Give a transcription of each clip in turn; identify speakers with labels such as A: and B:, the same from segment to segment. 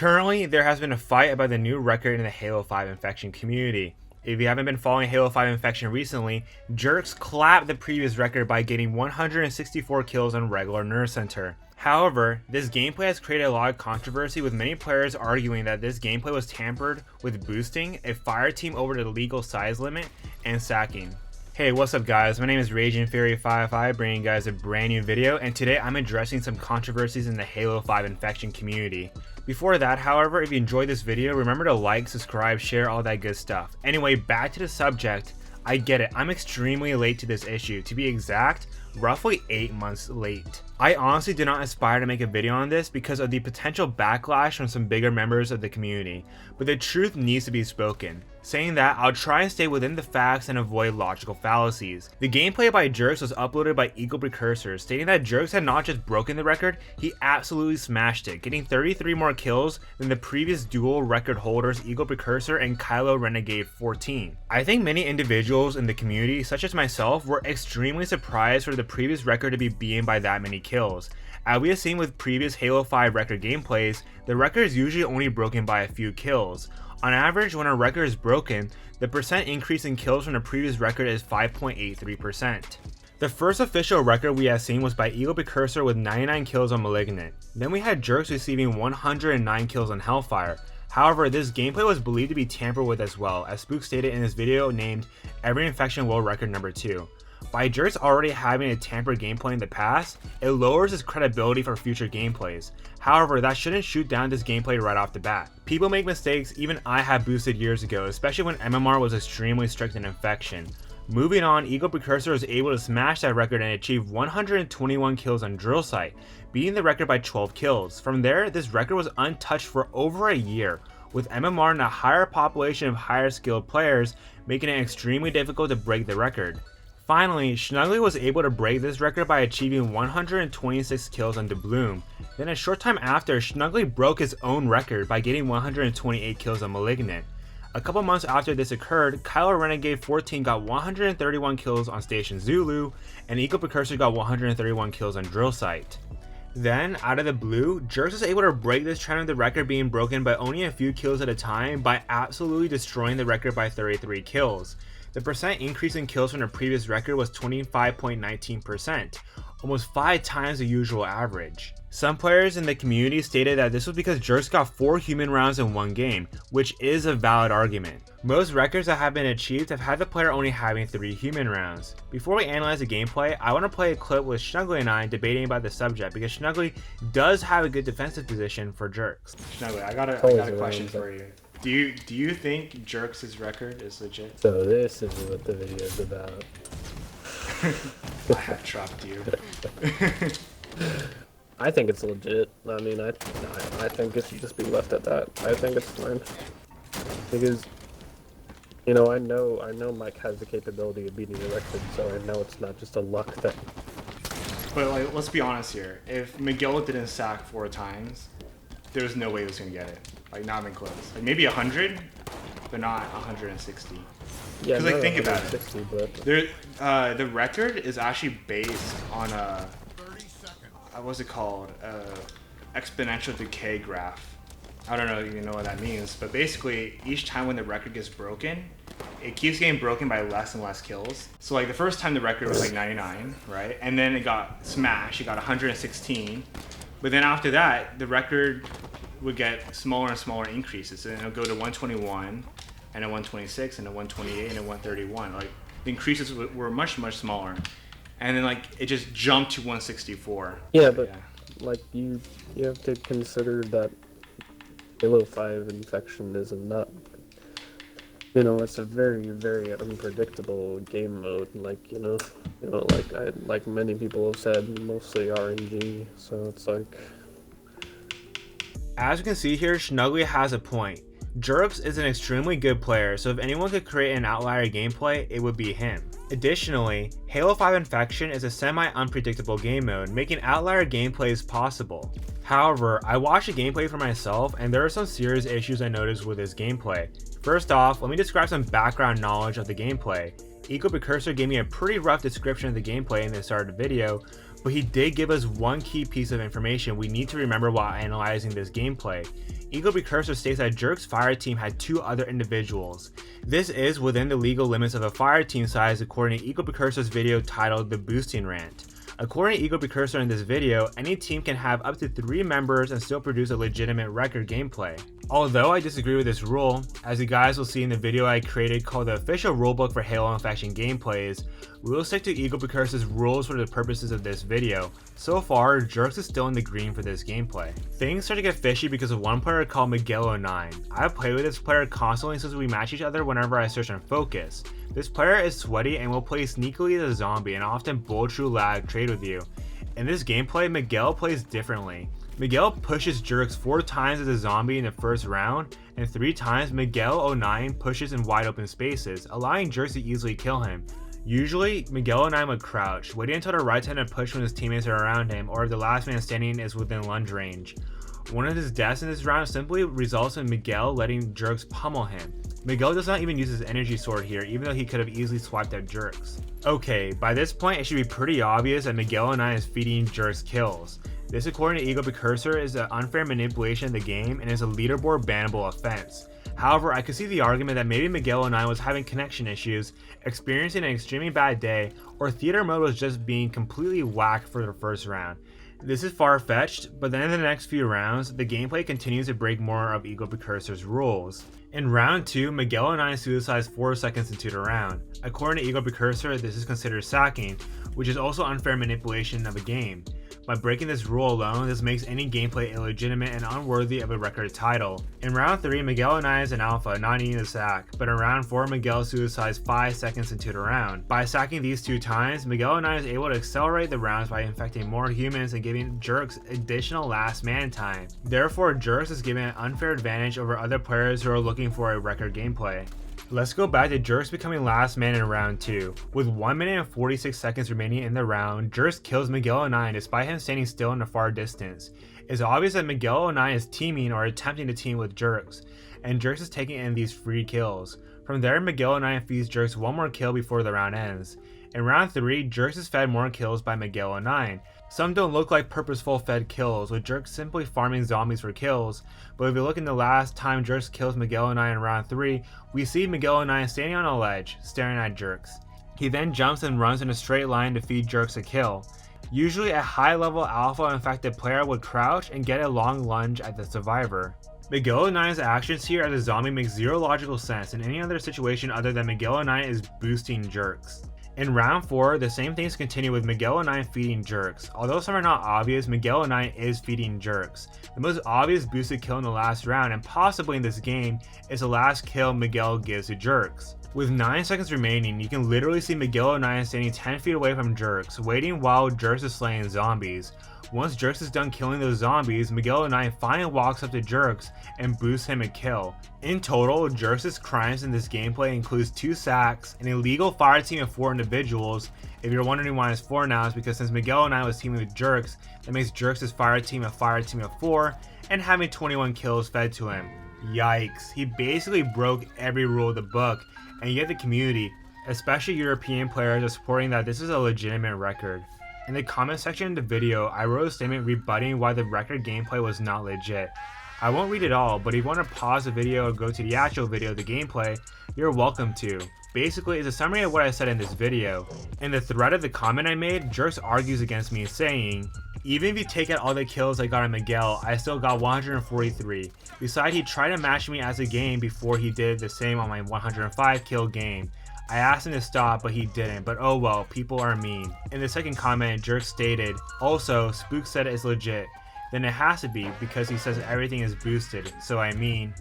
A: Currently, there has been a fight about the new record in the Halo 5 Infection community. If you haven't been following Halo 5 Infection recently, Jerks clapped the previous record by getting 164 kills on regular Nerve Center. However, this gameplay has created a lot of controversy, with many players arguing that this gameplay was tampered with boosting, a fire team over the legal size limit, and sacking. Hey, what's up guys, my name is RagingFury55, bringing you guys a brand new video, and today I'm addressing some controversies in the Halo 5 Infection community. Before that, however, if you enjoyed this video, remember to like, subscribe, share, all that good stuff. Anyway, back to the subject. I get it, I'm extremely late to this issue. To be exact, roughly 8 months late. I honestly did not aspire to make a video on this because of the potential backlash from some bigger members of the community, but the truth needs to be spoken. Saying that, I'll try and stay within the facts and avoid logical fallacies. The gameplay by Jerks was uploaded by Eagle Precursor, stating that Jerks had not just broken the record, he absolutely smashed it, getting 33 more kills than the previous dual record holders Eagle Precursor and Kylo Renegade 14. I think many individuals in the community, such as myself, were extremely surprised for the previous record to be beaten by that many kills. As we have seen with previous Halo 5 record gameplays, the record is usually only broken by a few kills. On average, when a record is broken, the percent increase in kills from the previous record is 5.83%. The first official record we have seen was by Eagle Precursor with 99 kills on Malignant. Then we had Jerks receiving 109 kills on Hellfire. However, this gameplay was believed to be tampered with as well, as Spook stated in his video named Every Infection World Record number 2. By Jerks already having a tampered gameplay in the past, it lowers his credibility for future gameplays. However, that shouldn't shoot down this gameplay right off the bat. People make mistakes, even I have boosted years ago, especially when MMR was extremely strict in Infection. Moving on, Eagle Precursor was able to smash that record and achieve 121 kills on Drill Site, beating the record by 12 kills. From there, this record was untouched for over a year, with MMR and a higher population of higher skilled players making it extremely difficult to break the record. Finally, Snuggly was able to break this record by achieving 126 kills on Doubloon. Then a short time after, Snuggly broke his own record by getting 128 kills on Malignant. A couple months after this occurred, Kylo Renegade 14 got 131 kills on Station Zulu, and Eagle Precursor got 131 kills on Drill Site. Then, out of the blue, Jerks was able to break this trend of the record being broken by only a few kills at a time by absolutely destroying the record by 33 kills. The percent increase in kills from the previous record was 25.19%, almost 5 times the usual average. Some players in the community stated that this was because Jerks got 4 human rounds in one game, which is a valid argument. Most records that have been achieved have had the player only having 3 human rounds. Before we analyze the gameplay, I want to play a clip with Snuggly and I debating about the subject, because Snuggly does have a good defensive position for Jerks. Snuggly, I got a question for you. Do you think Jerks' record is legit?
B: So this is what the video is about.
A: I have trapped you.
B: I think it's legit. I mean, I think it should just be left at that. I think it's fine. Because, you know, I know Mike has the capability of beating the record, so I know it's not just a luck thing.
A: But like, let's be honest here. If McGill didn't sack 4 times, there's no way he was gonna get it. Like, not even close. Like, maybe 100, but not 160.
B: Yeah,
A: because like, think about it.
B: But...
A: The record is actually based on a what's it called? Exponential decay graph. I don't know if you know what that means, but basically, each time when the record gets broken, it keeps getting broken by less and less kills. So like the first time the record was like 99, right? And then it got smashed. It got 116. But then after that, the record would get smaller and smaller increases, and it'll go to 121 and a 126 and a 128 and a 131. Like the increases were much smaller, and then like it just jumped to 164.
B: Yeah, but yeah. Like you have to consider that Halo 5 Infection is not, you know, it's a very unpredictable game mode. Like you know, like many people have said, mostly RNG. So it's like.
A: As you can see here, Snuggly has a point. Jerks is an extremely good player, so if anyone could create an outlier gameplay, it would be him. Additionally, Halo 5 Infection is a semi-unpredictable game mode, making outlier gameplays possible. However, I watched the gameplay for myself, and there are some serious issues I noticed with this gameplay. First off, let me describe some background knowledge of the gameplay. Eagle Precursor gave me a pretty rough description of the gameplay in the start of the video, but he did give us one key piece of information we need to remember while analyzing this gameplay. Eagle Precursor states that Jerk's fire team had 2 other individuals. This is within the legal limits of a fire team size according to Eagle Precursor's video titled The Boosting Rant. According to Eagle Precursor in this video, any team can have up to 3 members and still produce a legitimate record gameplay. Although I disagree with this rule, as you guys will see in the video I created called the official rulebook for Halo Infection gameplays, we will stick to Eagle Precursor's rules for the purposes of this video. So far, Jerks is still in the green for this gameplay. Things start to get fishy because of one player called Miguel09. I've played with this player constantly since we match each other whenever I search on Focus. This player is sweaty and will play sneakily as a zombie and often bull true lag trade with you. In this gameplay, Miguel plays differently. Miguel pushes Jerks 4 times as a zombie in the first round, and 3 times Miguel09 pushes in wide open spaces, allowing Jerks to easily kill him. Usually, Miguel09 would crouch, waiting until the right hand and push when his teammates are around him or if the last man standing is within lunge range. One of his deaths in this round simply results in Miguel letting Jerks pummel him. Miguel does not even use his energy sword here, even though he could have easily swiped out Jerks. Okay, by this point it should be pretty obvious that Miguel09 is feeding Jerks kills. This, according to Eagle Precursor, is an unfair manipulation of the game and is a leaderboard bannable offense. However, I could see the argument that maybe Miguel09 was having connection issues, experiencing an extremely bad day, or theater mode was just being completely whacked for the first round. This is far-fetched, but then in the next few rounds, the gameplay continues to break more of Eagle Precursor's rules. In round 2, Miguel09 suicides 4 seconds into the round. According to Eagle Precursor, this is considered sacking, which is also unfair manipulation of a game. By breaking this rule alone, this makes any gameplay illegitimate and unworthy of a record title. In round 3, Miguel09 is an alpha, not needing a sack, but in round 4, Miguel suicides 5 seconds into the round. By sacking these 2 times, Miguel09 is able to accelerate the rounds by infecting more humans and giving Jerks additional last man time. Therefore, Jerks is given an unfair advantage over other players who are looking for a record gameplay. Let's go back to Jerks becoming last man in round 2. With 1 minute and 46 seconds remaining in the round, Jerks kills Miguel09 despite him standing still in the far distance. It's obvious that Miguel09 is teaming or attempting to team with Jerks, and Jerks is taking in these free kills. From there, Miguel09 feeds Jerks 1 more kill before the round ends. In round 3, Jerks is fed more kills by Miguel09. Some don't look like purposeful fed kills, with Jerks simply farming zombies for kills, but if you look in the last time Jerks kills Miguel09 in round 3, we see Miguel09 standing on a ledge, staring at Jerks. He then jumps and runs in a straight line to feed Jerks a kill. Usually a high level alpha infected player would crouch and get a long lunge at the survivor. Miguel09's actions here as a zombie make zero logical sense in any other situation other than Miguel09 is boosting Jerks. In round 4, the same things continue with Miguel09 feeding Jerks. Although some are not obvious, Miguel09 is feeding Jerks. The most obvious boosted kill in the last round, and possibly in this game, is the last kill Miguel gives to Jerks. With 9 seconds remaining, you can literally see Miguel09 standing 10 feet away from Jerks, waiting while Jerks is slaying zombies. Once Jerks is done killing those zombies, Miguel09 finally walks up to Jerks and boosts him a kill. In total, Jerks' crimes in this gameplay includes 2 sacks, an illegal fire team of 4 individuals. If you're wondering why it's 4 now, it's because since Miguel09 was teaming with Jerks, that makes Jerks' fire team a fire team of 4, and having 21 kills fed to him. Yikes, he basically broke every rule of the book, and yet the community, especially European players, are supporting that this is a legitimate record. In the comment section of the video, I wrote a statement rebutting why the record gameplay was not legit. I won't read it all, but if you want to pause the video or go to the actual video of the gameplay, you're welcome to. Basically, it's a summary of what I said in this video. In the thread of the comment I made, Jerks argues against me saying, even if you take out all the kills I got on Miguel, I still got 143. Besides, he tried to match me as a game before he did the same on my 105 kill game. I asked him to stop, but he didn't, but oh well, people are mean. In the second comment, Jerk stated, also, Spook said it's legit. Then it has to be, because he says everything is boosted, so I mean, ...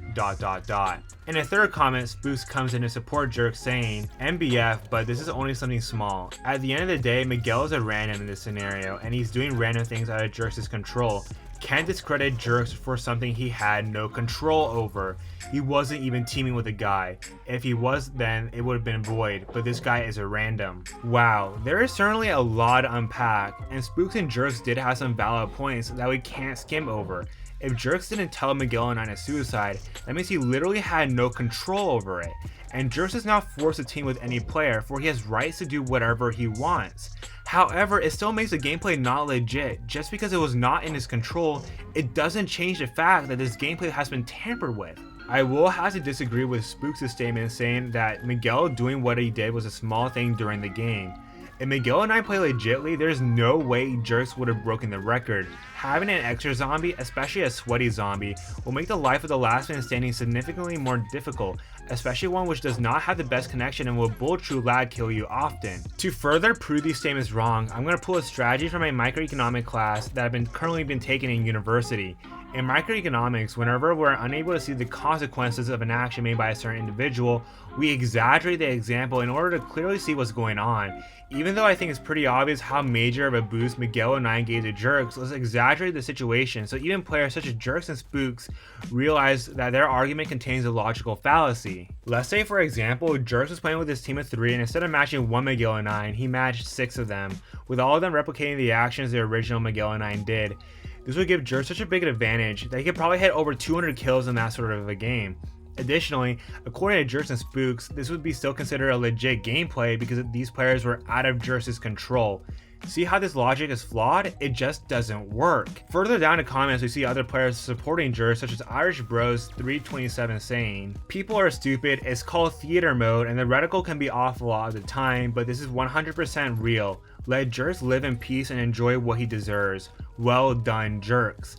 A: In a third comment, Spooks comes in to support Jerk saying, MBF, but this is only something small. At the end of the day, Miguel is a random in this scenario, and he's doing random things out of Jerks' control. Can't discredit Jerks for something he had no control over. He wasn't even teaming with a guy. If he was, then it would have been void, but this guy is a random. Wow, there is certainly a lot to unpack, and Spooks and Jerks did have some valid points that we can't skim over. If Jerks didn't tell Miguel09 a suicide, that means he literally had no control over it. And Jerks is not forced to team with any player, for he has rights to do whatever he wants. However, it still makes the gameplay not legit. Just because it was not in his control, it doesn't change the fact that this gameplay has been tampered with. I will have to disagree with Spooks' statement saying that Miguel doing what he did was a small thing during the game. If Miguel and I play legitly, there's no way Jerks would have broken the record. Having an extra zombie, especially a sweaty zombie, will make the life of the last man standing significantly more difficult, especially one which does not have the best connection and will bullet true lag kill you often. To further prove these statements wrong, I'm going to pull a strategy from my microeconomic class that I've currently been taking in university. In microeconomics, whenever we're unable to see the consequences of an action made by a certain individual, we exaggerate the example in order to clearly see what's going on. Even though I think it's pretty obvious how major of a boost Miguel and I gave to Jerks, let's exaggerate the situation so even players such as Jerks and Spooks realize that their argument contains a logical fallacy. Let's say, for example, Jerks was playing with his team of 3 and instead of matching one Miguel and 9, he matched 6 of them, with all of them replicating the actions the original Miguel and 9 did. This would give Jerks such a big advantage that he could probably hit over 200 kills in that sort of a game. Additionally, according to Jerks and Spooks, this would be still considered a legit gameplay because these players were out of Jerks' control. See how this logic is flawed? It just doesn't work. Further down in comments, we see other players supporting Jerks, such as Irish Bros 327 saying, "People are stupid, it's called theater mode and the reticle can be off a lot of the time, but this is 100% real. Let Jerks live in peace and enjoy what he deserves. Well done, Jerks."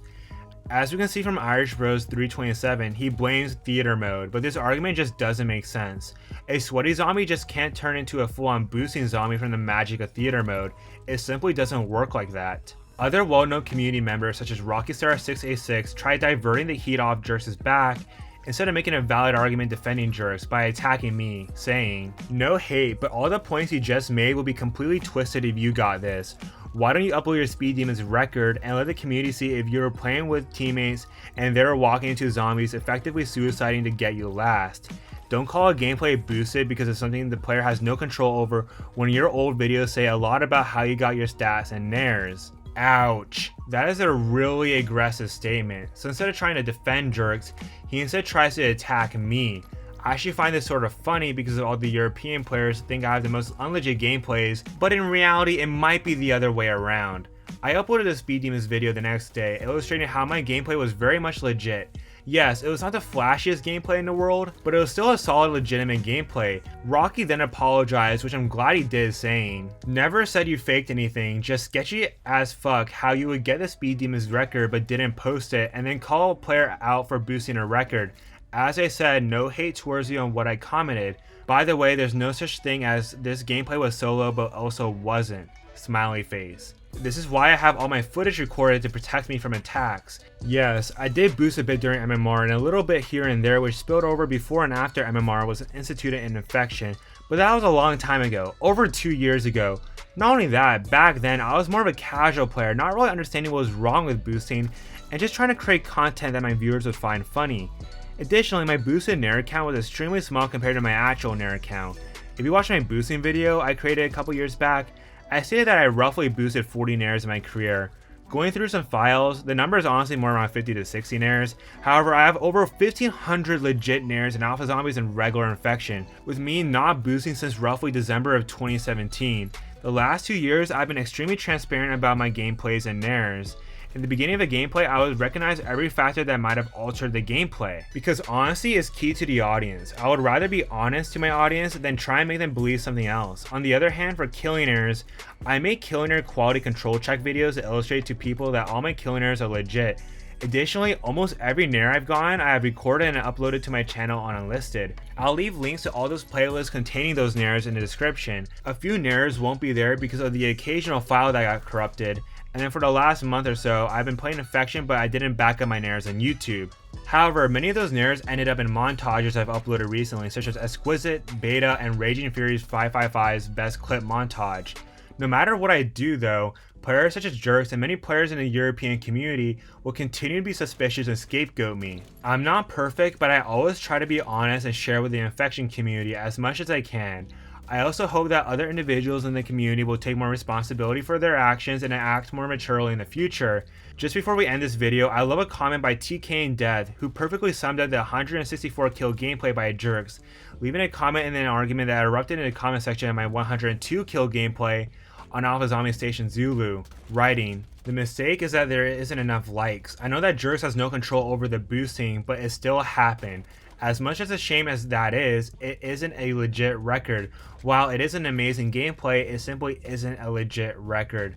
A: As we can see from Irish Bros 327, he blames theater mode, but this argument just doesn't make sense. A sweaty zombie just can't turn into a full-on boosting zombie from the magic of theater mode. It simply doesn't work like that. Other well-known community members such as RockyStar686 tried diverting the heat off Jerks' back instead of making a valid argument defending Jerks by attacking me, saying, "No hate, but all the points you just made will be completely twisted if you got this. Why don't you upload your Speed Demons record and let the community see if you were playing with teammates and they were walking into zombies effectively suiciding to get you last? Don't call a gameplay boosted because it's something the player has no control over when your old videos say a lot about how you got your stats and naires." Ouch. That is a really aggressive statement. So instead of trying to defend Jerks, he instead tries to attack me. I actually find this sort of funny because all the European players think I have the most unlegit gameplays, but in reality it might be the other way around. I uploaded a Speed Demons video the next day illustrating how my gameplay was very much legit. Yes, it was not the flashiest gameplay in the world, but it was still a solid legitimate gameplay. Rocky then apologized, which I'm glad he did, saying, "Never said you faked anything, just sketchy as fuck how you would get the Speed Demons record but didn't post it and then call a player out for boosting a record. As I said, no hate towards you on what I commented. By the way, there's no such thing as this gameplay was solo but also wasn't. Smiley face. This is why I have all my footage recorded to protect me from attacks. Yes, I did boost a bit during MMR and a little bit here and there which spilled over before and after MMR was instituted in infection, but that was a long time ago, over 2 years ago. Not only that, back then I was more of a casual player, not really understanding what was wrong with boosting and just trying to create content that my viewers would find funny. Additionally, my boosted nair count was extremely small compared to my actual nair count. If you watch my boosting video I created a couple years back, I stated that I roughly boosted 40 nairs in my career. Going through some files, the number is honestly more around 50 to 60 nairs. However, I have over 1500 legit nairs in alpha zombies and regular infection, with me not boosting since roughly December of 2017. The last 2 years I've been extremely transparent about my gameplays and nairs. In the beginning of a gameplay, I would recognize every factor that might have altered the gameplay, because honesty is key to the audience. I would rather be honest to my audience than try and make them believe something else. On the other hand, for Killionaires, I make Killionaire quality control check videos to illustrate to people that all my Killionaires are legit. Additionally, almost every nair I've gotten, I have recorded and uploaded to my channel on Unlisted. I'll leave links to all those playlists containing those nairs in the description. A few nairs won't be there because of the occasional file that got corrupted. And then for the last month or so, I've been playing Infection, but I didn't back up my nairs on YouTube. However, many of those nairs ended up in montages I've uploaded recently, such as Exquisite, Beta, and Raging Fury's 555's Best Clip montage. No matter what I do though, players such as Jerks and many players in the European community will continue to be suspicious and scapegoat me. I'm not perfect, but I always try to be honest and share with the Infection community as much as I can. I also hope that other individuals in the community will take more responsibility for their actions and act more maturely in the future. Just before we end this video, I love a comment by TK and Death, who perfectly summed up the 164 kill gameplay by Jerks, leaving a comment and an argument that erupted in the comment section of my 102 kill gameplay. on Alpha Zombie Station Zulu, writing, "The mistake is that there isn't enough likes. I know that Jerks has no control over the boosting, but it still happened. As much as a shame as that is, it isn't a legit record. While it is an amazing gameplay, it simply isn't a legit record.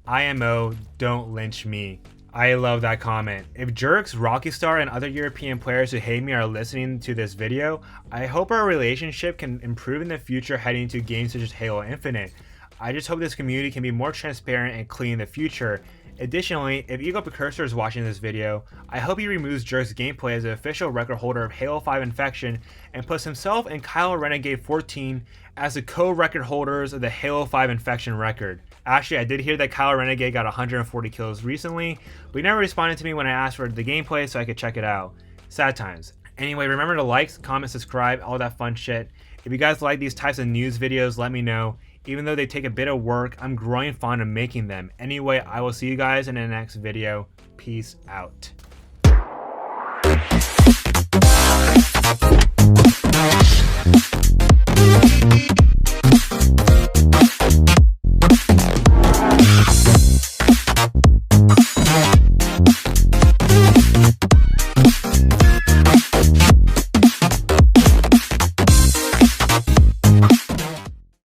A: IMO, don't lynch me." I love that comment. If Jerks, Rocky Star, and other European players who hate me are listening to this video, I hope our relationship can improve in the future heading to games such as Halo Infinite. I just hope this community can be more transparent and clean in the future. Additionally, if Eagle Precursor is watching this video, I hope he removes Jerks' gameplay as the official record holder of Halo 5 Infection and puts himself and Kyle Renegade 14 as the co-record holders of the Halo 5 Infection record. Actually, I did hear that Kyle Renegade got 140 kills recently, but he never responded to me when I asked for the gameplay so I could check it out. Sad times. Anyway, remember to like, comment, subscribe, all that fun shit. If you guys like these types of news videos, let me know. Even though they take a bit of work, I'm growing fond of making them. Anyway, I will see you guys in the next video. Peace out.